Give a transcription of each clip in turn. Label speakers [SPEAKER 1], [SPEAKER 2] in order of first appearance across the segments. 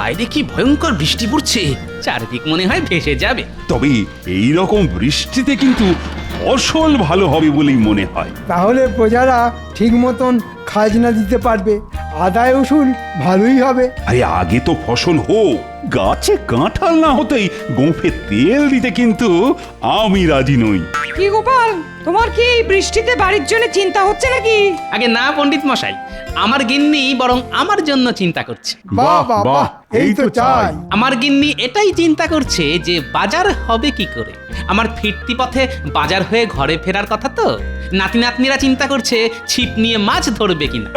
[SPEAKER 1] বাইরে কি ভয়ঙ্কর বৃষ্টি পড়ছে, চারদিক মনে হয় ভেসে যাবে।
[SPEAKER 2] তবে এই রকম বৃষ্টিতে কিন্তু ফসল ভালো হবে বলেই মনে হয়।
[SPEAKER 3] তাহলে প্রজারা ঠিক মতন খাজনা দিতে পারবে, আদায় উসুল ভালোই হবে।
[SPEAKER 2] আরে আগে তো ফসল হোক, গাছে কাঁঠাল না হতেই গোঁফে তেল দিতে কিন্তু আমি রাজি নই।
[SPEAKER 4] কি গোপাল, তোমার কি এই বৃষ্টিতে বাড়ির জন্য চিন্তা হচ্ছে নাকি?
[SPEAKER 1] আগে না পণ্ডিত মশাই, আমার গিন্নি বরং আমার জন্য চিন্তা করছে।
[SPEAKER 3] বাহ বাহ বাহ, এই তো চাই।
[SPEAKER 1] আমার গিন্নি এটাই চিন্তা করছে যে বাজার হবে কি করে। আমার ফিরতি পথে বাজার হয়ে ঘরে ফেরার কথা তো। নাতি নাতনিরা চিন্তা করছে ছিপ নিয়ে মাছ ধরবে কিনা।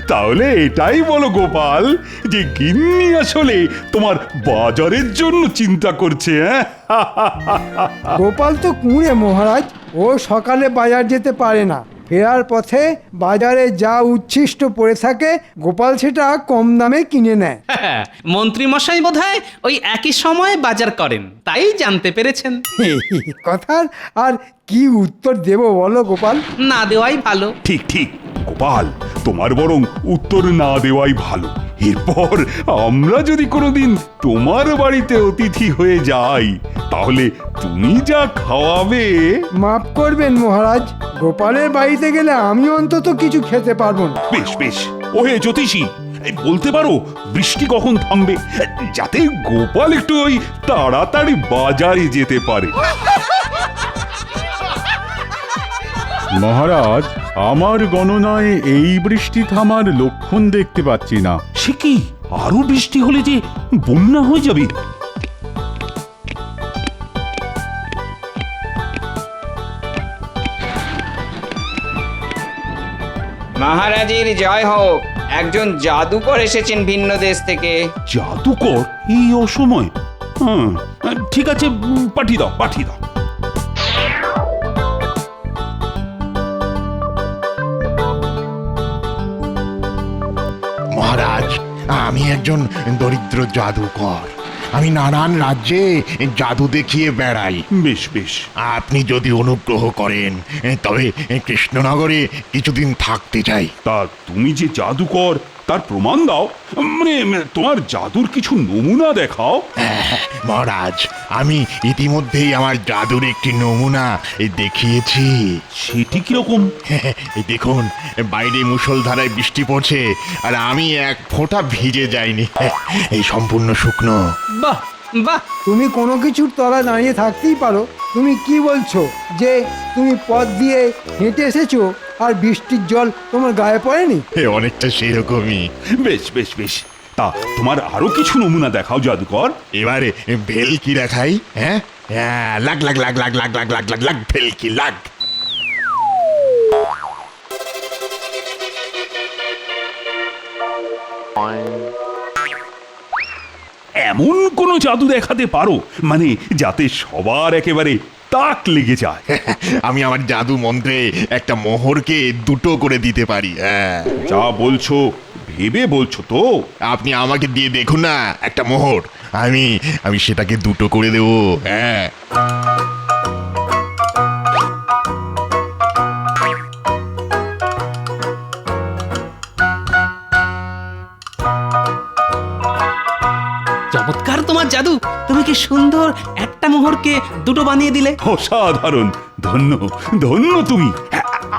[SPEAKER 2] তাহলে এটাই বলো গোপাল, যে গিন্নি আসলে তোমার বাজারের জন্য চিন্তা করছে। হ্যাঁ,
[SPEAKER 3] গোপাল তো কুঁড়ে মহারাজ, ও সকালে বাজার যেতে পারে না। ফেরার পথে বাজারে যা উচ্ছিষ্ট পড়ে থাকে গোপাল সেটা কম দামে কিনে নেয়।
[SPEAKER 1] মন্ত্রী মশাই বোধহয় ওই একই সময়ে বাজার করেন, তাই জানতে পেরেছেন।
[SPEAKER 3] কথার আর কি উত্তর দেব বলো গোপাল?
[SPEAKER 1] না দেওয়াই ভালো।
[SPEAKER 2] ঠিক ঠিক গোপাল, তোমার বরং উত্তর না দেওয়াই ভালো। এরপর আমরা যদি কোনোদিন তোমার বাড়িতে অতিথি হয়ে যাই, তাহলে তুমি যা খাওয়াবে।
[SPEAKER 3] মাফ করবেন মহারাজ, গোপালের বাড়িতে গেলে আমি অন্তত কিছু খেতে পারবো না।
[SPEAKER 2] বেশ বেশ, ওহে জ্যোতিষী, এই বলতে পারো বৃষ্টি কখন থামবে, যাতে গোপাল একটু ওই তাড়াতাড়ি বাজারে যেতে পারে।
[SPEAKER 5] মহারাজ, আমার গণনায় এই বৃষ্টি থামার লক্ষণ দেখতে পাচ্ছি না।
[SPEAKER 2] সে কি, আরো বৃষ্টি হলে যে বন্যা হয়ে যাবে।
[SPEAKER 6] মহারাজের জয় হোক। একজন জাদুকর এসেছেন ভিন্ন দেশ থেকে।
[SPEAKER 2] জাদুকর এই অসময়? হ্যাঁ, ঠিক আছে, পাঠিয়ে দাও পাঠিয়ে দাও।
[SPEAKER 7] মহারাজ, আমি একজন দরিদ্র জাদুকর। আমি নানান রাজ্যে জাদু দেখিয়ে বেড়াই।
[SPEAKER 2] বেশ বেশ,
[SPEAKER 7] আপনি যদি অনুগ্রহ করেন তবে কৃষ্ণনগরে কিছুদিন থাকতে চাই।
[SPEAKER 2] তা তুমি যে জাদুকর তার প্রমাণ দাও, মানে তোমার জাদুর কিছু নমুনা দেখাও।
[SPEAKER 7] মহারাজ, আমি ইতিমধ্যেই আমার জাদুর একটি নমুনা দেখিয়েছি।
[SPEAKER 2] সেটি কিরকম?
[SPEAKER 7] এই দেখুন, বাইরে মুষলধারায় বৃষ্টি পড়ছে আর আমি এক ফোঁটা ভিজে যাইনি। এই সম্পূর্ণ শুকনো।
[SPEAKER 1] বাহ বাহ,
[SPEAKER 3] তুমি কোনো কিছুর তলা দাঁড়িয়ে থাকতেই পারো। তুমি কি বলছো যে তুমি পথ দিয়ে হেঁটে এসেছো আর বৃষ্টির জল তোমার গায়ে পড়েনি?
[SPEAKER 7] অনেকটা সেরকমই।
[SPEAKER 2] বেশ বেশ বেশ, তা তোমার আরো কিছু নমুনা দেখাও জাদুকর।
[SPEAKER 7] এবারে ভেলকি দেখাই। হ্যাঁ, লাগ লাগ লাগ লাগ লাগ লাগ লাগ লাগ লাগ ভেলকি লাগ।
[SPEAKER 2] এমন কোন জাদু দেখাতে পারো মানে যাতে সবার একেবারে তাক লেগে যায়?
[SPEAKER 7] আমি আমার জাদু মন্ত্রে একটা মোহরকে দুটো করে দিতে পারি।
[SPEAKER 2] যা বলছো ভেবে বলছো তো?
[SPEAKER 7] আপনি আমাকে দিয়ে দেখুন না একটা মোহর, আমি সেটাকে দুটো করে দেবো। হ্যাঁ,
[SPEAKER 1] চমৎকার তোমার জাদু। তুমি কি সুন্দর একটা মোহরকে দুটো বানিয়ে দিলে।
[SPEAKER 2] অসাধারণ, ধন্য ধন্য তুমি।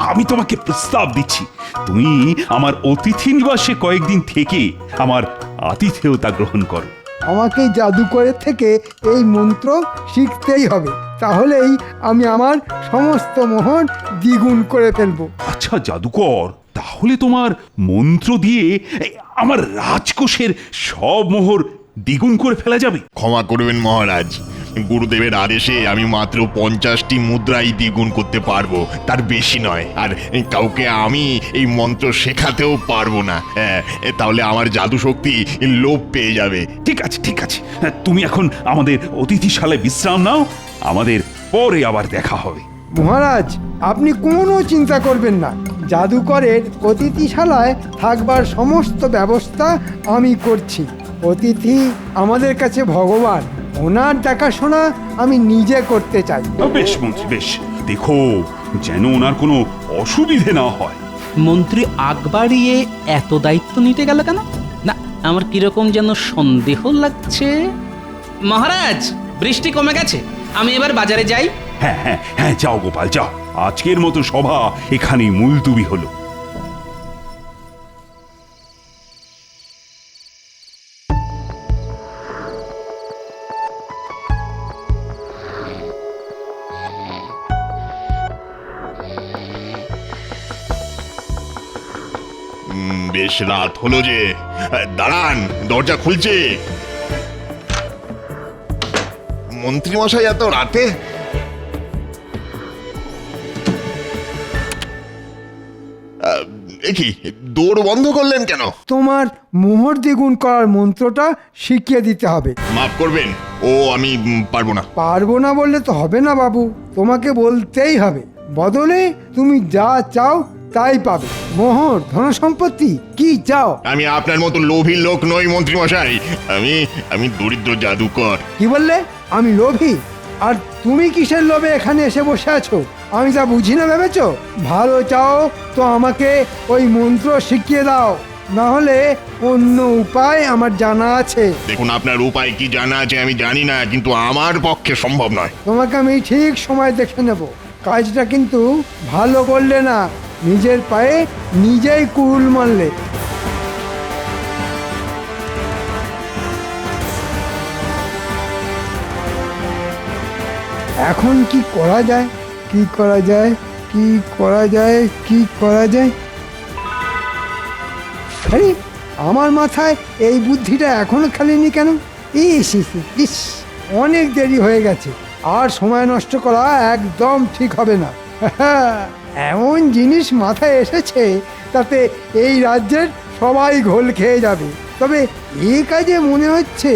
[SPEAKER 2] আমি তোমাকে প্রস্তাব দিচ্ছি, তুমি আমার অতিথি নিবাসে কয়েকদিন থেকে আমার আতিথেয়তা গ্রহণ করো।
[SPEAKER 3] আমাকে জাদুকরের থেকে এই মন্ত্র শিখতেই হবে, তাহলেই আমি আমার সমস্ত মোহর দ্বিগুণ করে ফেলবো।
[SPEAKER 2] আচ্ছা জাদুকর, তাহলে তোমার মন্ত্র দিয়ে আমার রাজকোষের সব মোহর দ্বিগুণ করে ফেলা যাবে?
[SPEAKER 7] ক্ষমা করবেন মহারাজ, গুরুদেবের আদেশে আমি মাত্র 50টি মুদ্রাই দ্বিগুণ করতে পারবো, তার বেশি নয়। আর কাউকে আমি এই মন্ত্র শেখাতেও পারবো না। তাহলে আমার জাদু শক্তি লোপ পেয়ে যাবে।
[SPEAKER 2] ঠিক আছে ঠিক আছে, তুমি এখন আমাদের অতিথিশালায় বিশ্রাম নাও, আমাদের পরে আবার দেখা হবে।
[SPEAKER 3] মহারাজ, আপনি কোনো চিন্তা করবেন না, জাদুকরের অতিথিশালায় থাকবার সমস্ত ব্যবস্থা আমি করছি। অতিথি আমাদের কাছে ভগবান, ওনার দেখাশোনা আমি নিজে করতে চাই।
[SPEAKER 2] বেশ মন্ত্রী বেশ, দেখো যেন ওনার কোনো অসুবিধে না হয়।
[SPEAKER 1] মন্ত্রী আগ বাড়িয়ে এত দায়িত্ব নিতে গেল কেন? না, আমার কিরকম যেন সন্দেহ লাগছে। মহারাজ, বৃষ্টি কমে গেছে, আমি এবার বাজারে যাই।
[SPEAKER 2] হ্যাঁ হ্যাঁ হ্যাঁ, যাও গোপাল যাও, আজকের মতো সভা এখানেই মুলতুবি হলো।
[SPEAKER 7] বেশ রাত হলো যে। দাঁড়ান, দরজা খুলছে। মন্ত্রী মশাই এত রাতে? কি দৌড় বন্ধ করলেন কেন?
[SPEAKER 3] তোমার মোহর দ্বিগুণ করার মন্ত্রটা শিখিয়ে দিতে হবে।
[SPEAKER 7] মাফ করবেন, ও আমি পারবো না।
[SPEAKER 3] পারবো না বললে তো হবে না বাবু, তোমাকে বলতেই হবে। বদলে তুমি যা চাও তাই পাবে। মোহর, ধন সম্পত্তি, কি চাও?
[SPEAKER 7] আমি আপনার মতো লোভী লোক নই মন্ত্রী মশাই। আমি দরিদ্র জাদুকর।
[SPEAKER 3] কি বললে? আমি লোভী? আর তুমি কিসের লোভে এখানে এসে বসে আছো? আমি যা বুঝি না ভেবেছো? ভালো চাও তো আমাকে ওই মন্ত্র শিখিয়ে দাও, না হলে অন্য উপায় আমার জানা আছে।
[SPEAKER 7] দেখুন, আপনার উপায় কি জানা আছে আমি জানি না, কিন্তু আমার পক্ষে সম্ভব নয়।
[SPEAKER 3] তোমাকে আমি ঠিক সময় দেখে নেব। কাজটা কিন্তু ভালো করলে না, নিজের পায়ে নিজেই কুড়ুল মারলে। এখন কি করা যায়? কি করা যায়? কি করা যায়? কি করা যায়? আরে, আমার মাথায় এই বুদ্ধিটা এখনো খেলেনি কেন? ইস ইস ইস, অনেক দেরি হয়ে গেছে। আর সময় নষ্ট করা একদম ঠিক হবে না। এমন জিনিস মাথায় এসেছে তাতে এই রাজ্যের সবাই ঘোল খেয়ে যাবে। তবে এই কাজে মনে হচ্ছে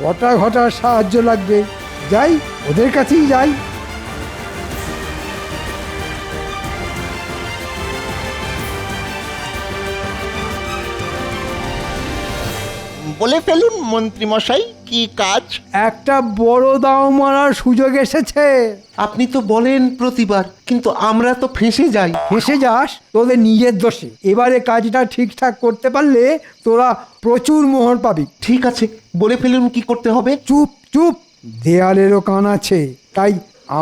[SPEAKER 3] বটা ঘটার সাহায্য লাগবে। যাই, ওদের কাছেই যাই।
[SPEAKER 8] বলে ফেলুন মন্ত্রী মশাই, কি কাজ?
[SPEAKER 3] একটা বড় দাও মারার সুযোগ এসেছে।
[SPEAKER 9] আপনি তো বলেন প্রতিবার, কিন্তু আমরা তো ফেঁসে যাই।
[SPEAKER 3] ফেঁসে যাস তোদের নিজের দোষে। এবারে কাজটা ঠিকঠাক করতে পারলে তোরা প্রচুর মোহর পাবি।
[SPEAKER 9] ঠিক আছে, বলে ফেলুন কি করতে হবে।
[SPEAKER 3] চুপ চুপ, দেয়ালেরও কান আছে, তাই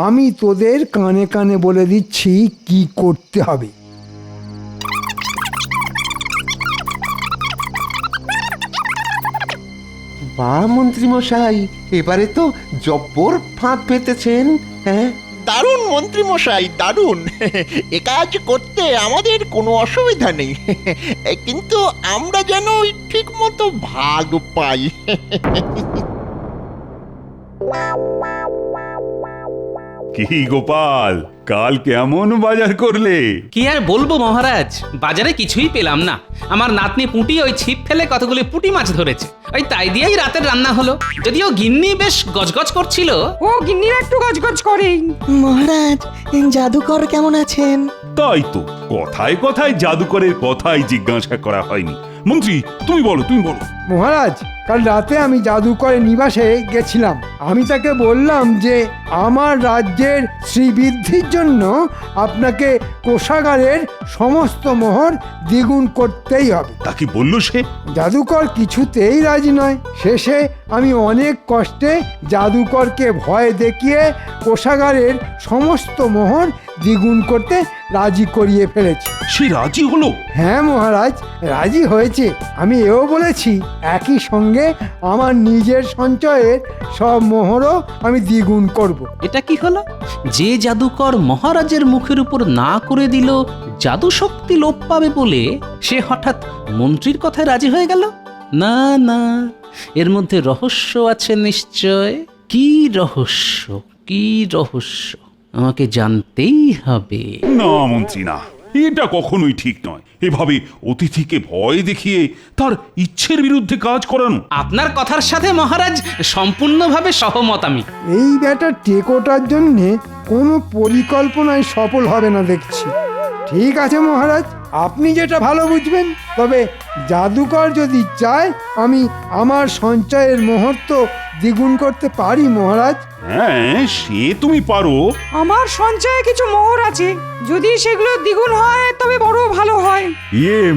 [SPEAKER 3] আমি তোদের কানে কানে বলে দিচ্ছি কি করতে হবে।
[SPEAKER 9] বা মন্ত্রী মশাই, এবারে তো জব্বর ফাঁদ পেতেছেন। হ্যাঁ,
[SPEAKER 8] দারুণ মন্ত্রী মশাই, দারুণ। এ কাজ করতে আমাদের কোনো অসুবিধা নেই, কিন্তু আমরা যেন ঠিক মতো ভাগ পাই।
[SPEAKER 2] কি গোপাল, কাল কেমন বাজার করলে?
[SPEAKER 1] কি আর বলবো মহারাজ, বাজারে কিছুই পেলাম না। আমার নাতনি পুঁটি ওই ছিপ ফেলে কতগুলি পুঁটি মাছ ধরেছে, ওই তাই দিয়েই রাতের রান্না হলো। যদিও গিন্নি বেশ গজগজ করছিল।
[SPEAKER 4] ও গিন্নিরা একটু গজগজ করেই।
[SPEAKER 10] মহারাজ, জাদুকর কেমন আছেন?
[SPEAKER 2] তাই তো, কথায় কথায় জাদুকরের কথাই জিজ্ঞাসা করা হয়নি। মন্ত্রী, তুমি বলো, তুমি বলো।
[SPEAKER 3] মহারাজ, কাল রাতে আমি জাদুকরের নিবাসে গেছিলাম। আমি তাকে বললাম যে আমার রাজ্যের শ্রীবৃদ্ধির জন্য আপনাকে কোষাগারের সমস্ত মোহর দ্বিগুণ করতেই হবে।
[SPEAKER 2] তা কি বললো সে?
[SPEAKER 3] জাদুকর কিছুতেই রাজি নয়। শেষে আমি অনেক কষ্টে জাদুকরকে ভয় দেখিয়ে কোষাগারের সমস্ত মোহর দ্বিগুণ করতে রাজি করিয়ে ফেলেছি।
[SPEAKER 2] সে রাজি হলো?
[SPEAKER 3] হ্যাঁ মহারাজ, রাজি হয়েছে। আমি এও বলেছি একই সঙ্গে আমার নিজের সঞ্চয়ের সব মোহরও আমি দ্বিগুণ করব।
[SPEAKER 1] এটা কি হলো? যে জাদুকর মহারাজের মুখের উপর না করে দিল জাদু শক্তি লোপ পাবে বলে, সে হঠাৎ মন্ত্রীর কথায় রাজি হয়ে গেল। না না, এর মধ্যে রহস্য আছে নিশ্চয়। কি রহস্য, কি রহস্য, আমাকে জানতেই হবে।
[SPEAKER 2] না মন্ত্রী, না, এটা কখনোই ঠিক নয়। এভাবে অতিথিকে ভয় দেখিয়ে তার ইচ্ছের বিরুদ্ধে কাজ করানো।
[SPEAKER 1] আপনার কথার সাথে মহারাজ সম্পূর্ণভাবে সহমত আমি।
[SPEAKER 3] এই ব্যাটা টেকোটার জন্যে কোনো পরিকল্পনায় সফল হবে না দেখছি। ঠিক আছে মহারাজ, আপনি যেটা ভালো বুঝবেন। তবে জাদুকর যদি চায় আমি আমার সঞ্চয়ের মুহূর্ত দ্বিগুণ করতে পারি মহারাজ।
[SPEAKER 2] হ্যাঁ, সে তুমি পারো।
[SPEAKER 4] আমার সঞ্চয়ে কিছু মোহর আছে, যদি সেগুলো দ্বিগুণ হয় তবে বড় ভালো হয়।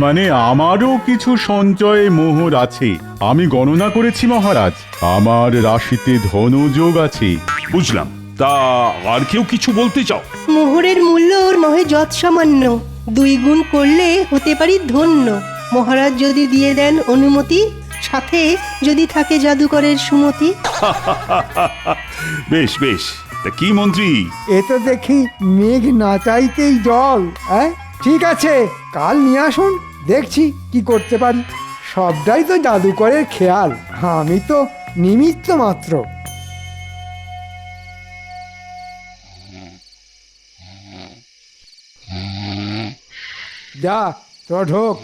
[SPEAKER 5] মানে আমারও কিছু সঞ্চয়ে মোহর আছে। আমি গণনা করেছি মহারাজ, আমার রাশিতে ধনযোগ আছে।
[SPEAKER 2] বুঝলাম। তা আর কেউ কিছু বলতে চাও?
[SPEAKER 10] মোহরের মূল্য ওর নহে যৎ সামান্য, 2 গুণ করলে হতে পারি ধন্য। মহারাজ যদি দিয়ে দেন অনুমতি, সাথে যদি থাকে জাদুকরের সুমতি।
[SPEAKER 2] বেশ বেশ, তা কি মন্ত্রী?
[SPEAKER 3] এ তো দেখি মেঘ না চাইতেই জল। হ্যাঁ, ঠিক আছে, কাল নিয়ে আসুন, দেখছি কি করতে পারি। সবটাই তো জাদুকরের খেয়াল, আমি তো নিমিত্ত মাত্র। যা, তোরা ঢোক।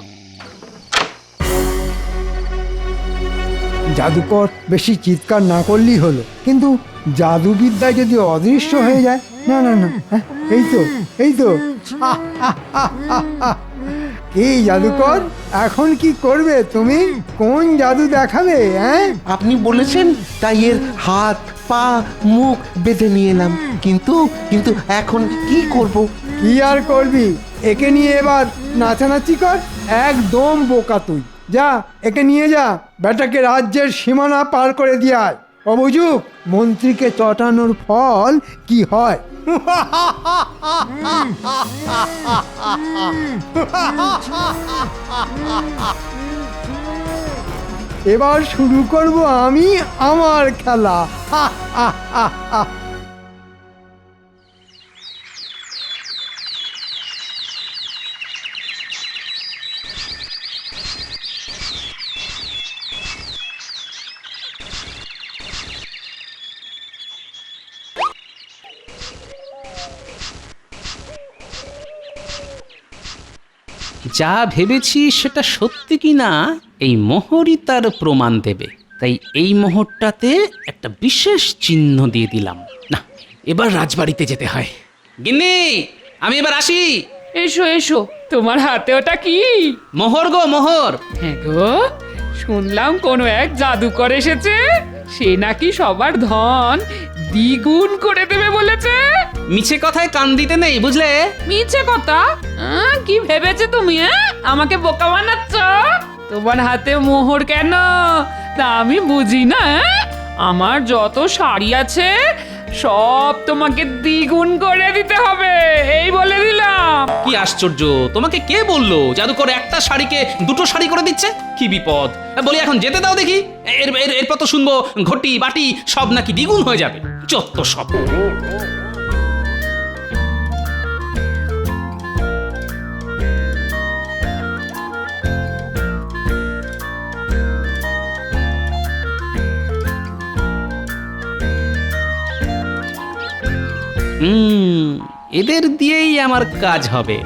[SPEAKER 3] জাদুকর বেশি চিৎকার না করলেই হলো, কিন্তু জাদুবিদ্যায় যদি অদৃশ্য হয়ে যায়। না না না, হ্যাঁ, এই তো কি জাদুকর, এখন কি করবে তুমি? কোন জাদু দেখাবে? হ্যাঁ,
[SPEAKER 9] আপনি বলেছেন তাই এর হাত পা মুখ বেঁধে নিয়ে এলাম, কিন্তু কিন্তু এখন কি করব?
[SPEAKER 3] কি আর করবি, একে নিয়ে এবার নাচানাচি কর। একদম বোকা তুই। যা, একে নিয়ে যা, বেটাকে রাজ্যের সীমানা পার করে দিয়ে আয়। অবুঝুক, মন্ত্রীকে চটানোর ফল কি হয়। এবার শুরু করব আমি আমার খেলা।
[SPEAKER 1] যা ভেবেছি সেটা সত্যি কি না এই মোহরই তার প্রমাণ দেবে। তাই এই মোহরটাতে একটা বিশেষ চিহ্ন দিয়ে দিলাম। না, এবার রাজবাড়িতে যেতে হয়। গিন্নি, আমি এবার আসি।
[SPEAKER 4] এসো এসো, তোমার হাতে ওটা কি?
[SPEAKER 1] মোহর গো, মোহর।
[SPEAKER 4] হ্যাঁ গো, শুনলাম কোনো এক জাদুকর এসেছে, সে নাকি সবার ধন দ্বিগুণ করে দেবে বলেছে।
[SPEAKER 1] মিছে কথায় কান দিতে নেই, বুঝলে?
[SPEAKER 4] মিছে কথা? কি ভেবেছে তুমি? আমাকে বোকা বানাচ্ছ? তোমার হাতে মোহর কেন তা আমি বুঝি না। আমার যত শাড়ি আছে সব তোমাকে দ্বিগুণ করে দিতে হবে, এই বলে দিলাম।
[SPEAKER 1] কি আশ্চর্য, তোমাকে কে বললো জাদুকর একটা শাড়িকে 2টো শাড়ি করে দিচ্ছে? কি বিপদ! বলি এখন যেতে দাও দেখি, এরপর তো শুনবো ঘটি বাটি সব নাকি দ্বিগুণ হয়ে যাবে। যত সব। এদের দিয়েই আমার কাজ হবে।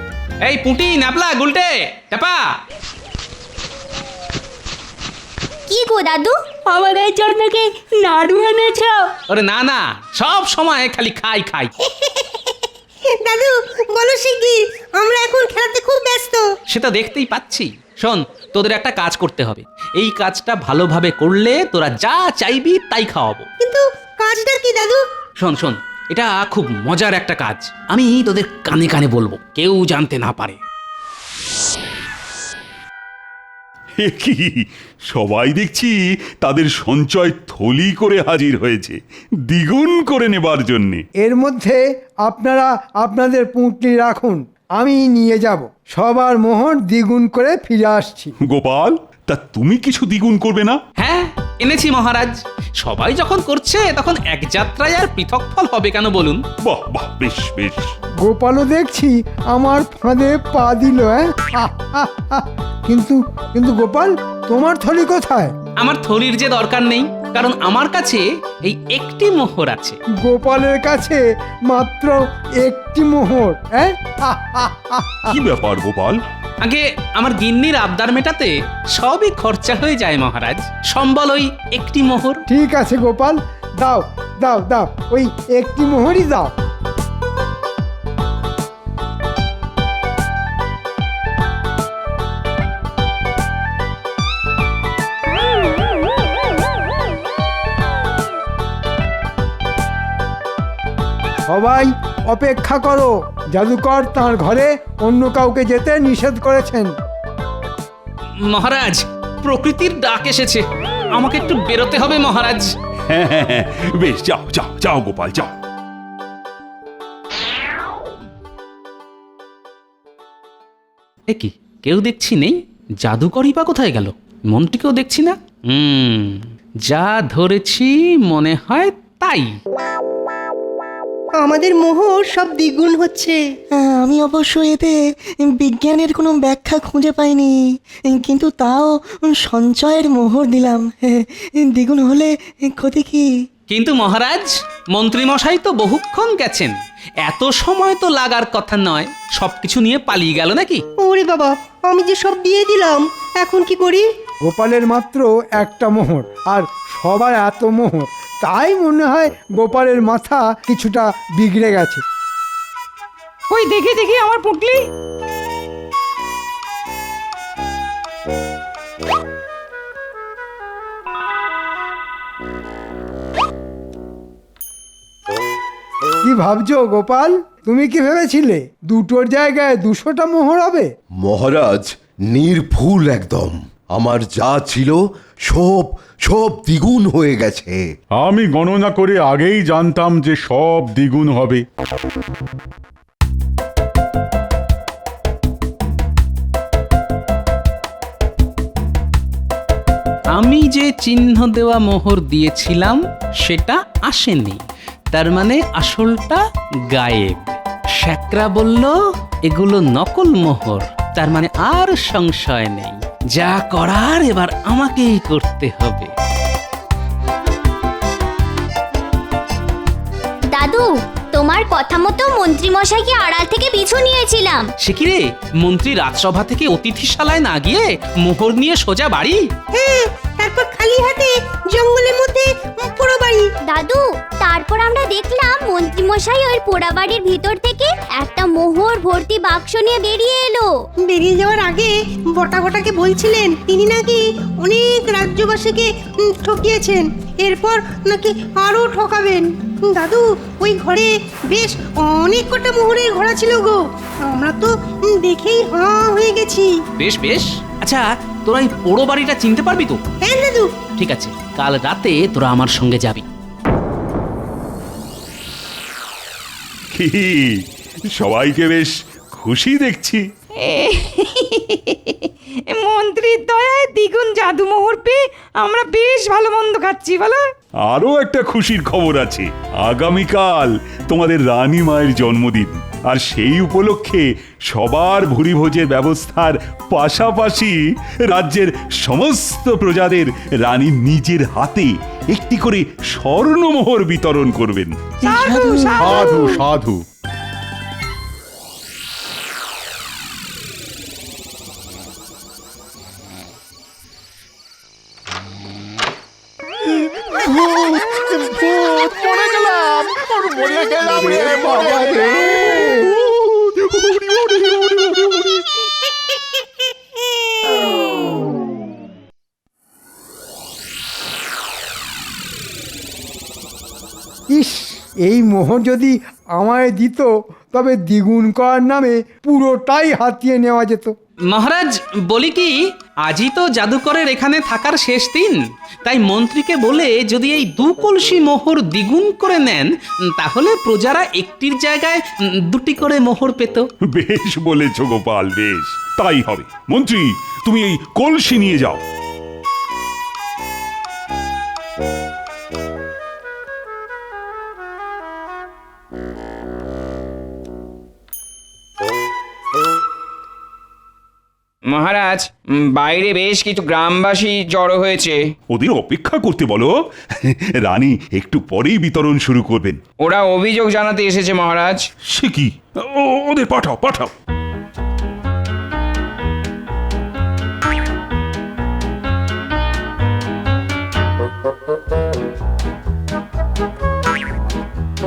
[SPEAKER 1] এই পুঁটি, নাপলা, গুলটে, চাপা।
[SPEAKER 11] কি গো দাদু, আমাদের জন্য কি নাড়ু এনেছ?
[SPEAKER 1] আরে না না, সব সময় খালি খাই খাই।
[SPEAKER 11] দাদু বলো শিগগির, আমরা এখন খেলাতে খুব ব্যস্ত।
[SPEAKER 1] সেটা দেখতেই পাচ্ছি। শোন, তোদের একটা কাজ করতে হবে। এই কাজটা ভালোভাবে করলে তোরা যা চাইবি তাই খাওয়াবো।
[SPEAKER 11] কিন্তু কাজটা কি দাদু?
[SPEAKER 1] শোন শোন, এটা খুব মজার একটা কাজ। আমি তোদের কানে কানে বলবো, কেউ জানতে না পারে।
[SPEAKER 2] কি সবাই দেখছি তাদের সঞ্চয় থলি করে হাজির হয়েছে দ্বিগুণ করে নেবার জন্যে।
[SPEAKER 3] এর মধ্যে আপনারা আপনাদের পুঁটলি রাখুন, আমি নিয়ে যাব। সবার মোহর দ্বিগুণ করে ফিরে আসছি।
[SPEAKER 2] গোপাল, তা তুমি কিছু দ্বিগুণ করবে না?
[SPEAKER 1] হ্যাঁ, এনেছি মহারাজ। সবাই যখন করছে তখন এক যাত্রায় আর পৃথক ফল হবে কেন বলুন?
[SPEAKER 2] বাহ বাহ, বেশ বেশ।
[SPEAKER 3] গোপালও দেখছি আমার ফাঁদে পা দিল। কিন্তু কিন্তু গোপাল, তোমার থলি কোথায়?
[SPEAKER 1] আমার থলির যে দরকার নেই, কারণ আমার কাছে এই একটি মোহর আছে।
[SPEAKER 3] গোপালের কাছে মাত্র একটি মোহর?
[SPEAKER 2] কি ব্যাপার গোপাল?
[SPEAKER 1] আগে আমার গিন্নির আবদার মেটাতে সবই খরচা হয়ে যায় মহারাজ। সম্বল ওই একটি মোহর।
[SPEAKER 3] ঠিক আছে গোপাল, দাও দাও দাও, ওই একটি মোহরই দাও। সবাই অপেক্ষা করো, জাদুকর তার ঘরে অন্য কাউকে যেতে নিষেধ করেছেন।
[SPEAKER 1] মহারাজ, প্রকৃতির ডাক এসেছে, আমাকে একটু বেরোতে হবে মহারাজ।
[SPEAKER 2] হ্যাঁ হ্যাঁ হ্যাঁ, বেশ যাও যাও যাও গোপাল যাও।
[SPEAKER 1] এ কি, কেউ দেখছি নেই? জাদুকরই বা কোথায় গেল? মন্ত্রীকেও দেখছি না। যা ধরেছি মনে হয় তাই।
[SPEAKER 10] আমাদের মোহর সব দ্বিগুণ হচ্ছে।
[SPEAKER 11] আমি অবশ্য এতে বিজ্ঞানের কোনো ব্যাখ্যা খুঁজে পাইনি, কিন্তু তাও সঞ্চয়ের মোহর দিলাম। দ্বিগুণ হলে ক্ষতি কি?
[SPEAKER 1] কিন্তু মহারাজ, মন্ত্রীমশাই তো বহুক্ষণ গেছেন, এত সময় তো লাগার কথা নয়। সবকিছু নিয়ে পালিয়ে গেল নাকি?
[SPEAKER 10] ওরে বাবা, আমি যে সব দিয়ে দিলাম, এখন কি করি?
[SPEAKER 3] গোপালের মাত্র একটা মোহর, আর সবার এত মোহর, তাই মনে হয় গোপালের মাথা কিছুটা বিগড়ে গেছে।
[SPEAKER 4] ওই দেখি দেখি আমার পুটলি।
[SPEAKER 3] কি ভাবছো গোপাল? তুমি কি ভেবেছিলে দুটোর জায়গায় 200টা মোহর হবে?
[SPEAKER 9] মহারাজ, নির্ভুল একদম। আমার যা ছিল সব সব দ্বিগুণ হয়ে গেছে।
[SPEAKER 5] আমি গণনা করে আগেই জানতাম যে সব দ্বিগুণ হবে।
[SPEAKER 1] আমি যে চিহ্ন দেওয়া মোহর দিয়েছিলাম সেটা আসেনি, তার মানে আসলটা গায়েব। শ্যাকরা বলল এগুলো নকল মোহর, তার মানে আর সংশয় নেই। যা করার এবার আমাকেই করতে হবে।
[SPEAKER 12] দাদু, তোমার কথা মতো মন্ত্রীমশাইকে আড়াল থেকে পিছু নিয়েছিলাম।
[SPEAKER 1] সে কি রে, মন্ত্রী রাজসভা থেকে অতিথিশালায় না গিয়ে মোহর নিয়ে সোজা বাড়ি?
[SPEAKER 11] হ্যাঁ, তারপর খালি হাতে জঙ্গলের মধ্যে পুরো বাড়ি।
[SPEAKER 12] দাদু, তারপর আমরা দেখলাম মন্ত্রীমশাই ওই পোড়া বাড়ির ভিতর থেকে একটা মোহর ভর্তি বাক্স নিয়ে বেরিয়ে এলো।
[SPEAKER 11] বেরিয়ে যাওয়ার আগে বটা বটাকে বলছিলেন তিনি নাকি অনেক রাজ্যবাসীকে ঠকিয়েছেন, এরপর নাকি আরো ঠকাবেন। দাদু, ওই ঘরে বেশ অনেক কটা মোহরের ঘোড়া ছিল গো, আমরা তো দেখেই হাঁ হয়ে গেছি।
[SPEAKER 1] বেশ বেশ, আচ্ছা তোরা এই পোড়ো বাড়িটা চিনতে পারবি তো?
[SPEAKER 11] হ্যাঁ দাদু।
[SPEAKER 1] ঠিক আছে, কাল রাতে তোরা আমার সঙ্গে যাবি।
[SPEAKER 2] কি সবাইকে বেশ খুশি দেখছি।
[SPEAKER 4] মন্ত্রীর দয়ায় দ্বিগুণ জাদু মোহর পেয়ে আমরা বেশ ভালো মন্দ খাচ্ছি, বলো?
[SPEAKER 2] আরো একটা খুশির খবর আছে, আগামীকাল তোমাদের রানী মায়ের জন্মদিন, আর সেই উপলক্ষে সবার ভুরিভোজের ব্যবস্থার পাশাপাশি রাজ্যের সমস্ত প্রজাদের রানী নিজের হাতে একটি করে স্বর্ণমোহর বিতরণ করবেন।
[SPEAKER 4] সাধু
[SPEAKER 5] সাধু সাধু।
[SPEAKER 3] ইস, এই মোহর যদি আমায় দিত তবে দ্বিগুণ করার নামে পুরোটাই হাতিয়ে নেওয়া যেত।
[SPEAKER 1] মহারাজ, বলি কি, আজই তো জাদুকরের এখানে থাকার শেষ দিন, তাই মন্ত্রীকে বলে যদি এই 2 কলসি মোহর দ্বিগুণ করে নেন, তাহলে প্রজারা একটির জায়গায় 2টি করে মোহর পেত।
[SPEAKER 2] বেশ বলেছ গোপাল, বেশ তাই হবে। মন্ত্রী, তুমি এই কলসি নিয়ে যাও।
[SPEAKER 6] মহারাজ, বাইরে বেশ কিছু গ্রামবাসী জড়ো হয়েছে।
[SPEAKER 2] ওদের অপেক্ষা করতে বলো, রানী একটু পরেই বিতরণ শুরু করবেন।
[SPEAKER 6] ওরা অভিযোগ জানাতে এসেছে মহারাজ।
[SPEAKER 2] সে কি, ওদের পাঠাও পাঠাও।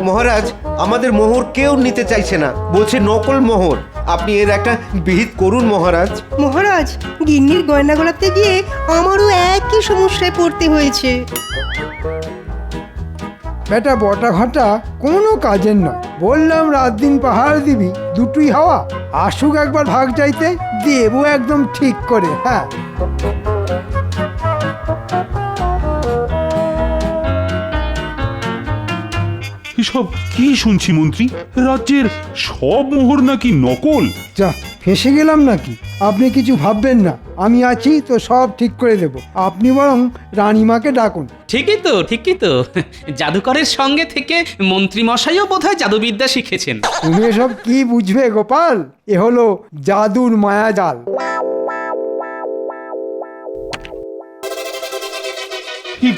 [SPEAKER 9] মহারাজ, আমাদের মোহর কেউ নিতে চাইছে না, বলছে নকল মোহর। আপনি এর একটা বিহিত করুন মহারাজ।
[SPEAKER 10] মহারাজ, গিন্নির গয়না গড়াতে গিয়ে আমারও একই সমস্যায় পড়তে হয়েছে।
[SPEAKER 3] বেটা বটা ঘটা কোনো কাজের নয়। বললাম রাত দিন পাহাড় দিবি, দুটোই হাওয়া। আসুক একবার ভাগ চাইতে, দেবো একদম ঠিক করে। হ্যাঁ,
[SPEAKER 2] এসব কি শুনছি মন্ত্রী? রাজ্যের সব মোহর নাকি নকল?
[SPEAKER 3] যা ফেসে গেলাম নাকি? আপনি কিছু ভাববেন না, আমি আছি তো, সব ঠিক করে দেব। আপনি বরং রানীমাকে ডাকুন।
[SPEAKER 1] ঠিকই তো জাদুকরের সঙ্গে থেকে মন্ত্রী মশাইও বোধহয় জাদুবিদ্যা শিখেছেন।
[SPEAKER 3] তুমি এসব কি বুঝবে গোপাল? এ হলো জাদুর মায়াজাল।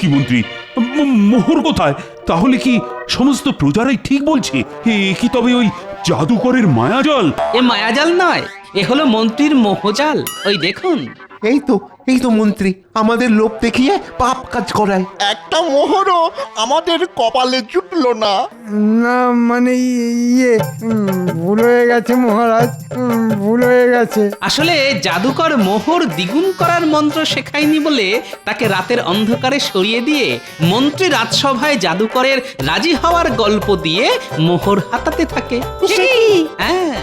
[SPEAKER 2] কি মন্ত্রী, মোহর কোথায়? তাহলে কি সমস্ত প্রজারাই ঠিক বলছে? কি তবে ওই জাদুকরের মায়াজাল?
[SPEAKER 1] এ মায়াজাল নয়, এ হলো মন্ত্রীর মোহজাল। ওই দেখুন।
[SPEAKER 9] এই তো মন্ত্রী আমাদের লোভ দেখিয়ে পাপ কাজ করায়।
[SPEAKER 8] একটা মোহরও আমাদের কপালে জুটলো না।
[SPEAKER 3] না মানে ভুল হয়ে গেছে মহারাজ, ভুল হয়ে গেছে।
[SPEAKER 1] আসলে জাদুকর মোহর দ্বিগুণ করার মন্ত্র শেখায়নি বলে তাকে রাতের অন্ধকারে সরিয়ে দিয়ে মন্ত্রী রাজসভায় জাদুকরের রাজি হওয়ার গল্প দিয়ে মোহর হাতাতে থাকে। হ্যাঁ,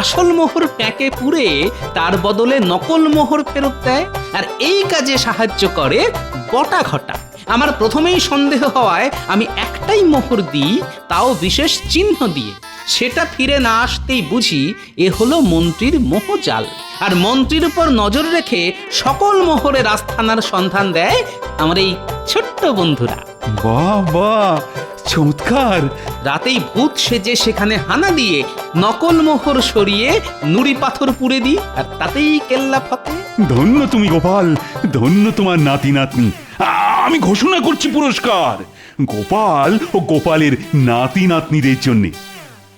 [SPEAKER 1] আসল মোহর প্যাকে পুরে তার বদলে নকল মোহর ফেরত দেয়। আর এই কাজে সাহায্য করে বটা ঘটা। আমার প্রথমেই সন্দেহ হওয়ায় আমি একটাই মোহর দিই, তাও বিশেষ চিহ্ন দিয়ে। সেটা ফিরে না আসতেই বুঝি এ হলো মন্ত্রীর মোহজাল। আর মন্ত্রীর উপর নজর রেখে সকল মোহরের আস্থানার সন্ধান দেয় আমার এই ছোট্ট বন্ধুরা।
[SPEAKER 2] বাহ বাহ, চমৎকার!
[SPEAKER 1] রাতেই ভূত সেজে সেখানে হানা দিয়ে নকল মোহর সরিয়ে নুড়ি পাথর পুড়ে দিই, আর তাতেই কেল্লা ফতে।
[SPEAKER 2] ধন্য তুমি গোপাল, ধন্য তোমার নাতি নাতনি। আমি ঘোষণা করছি পুরস্কার গোপাল ও গোপালের নাতি নাতনিদের জন্য।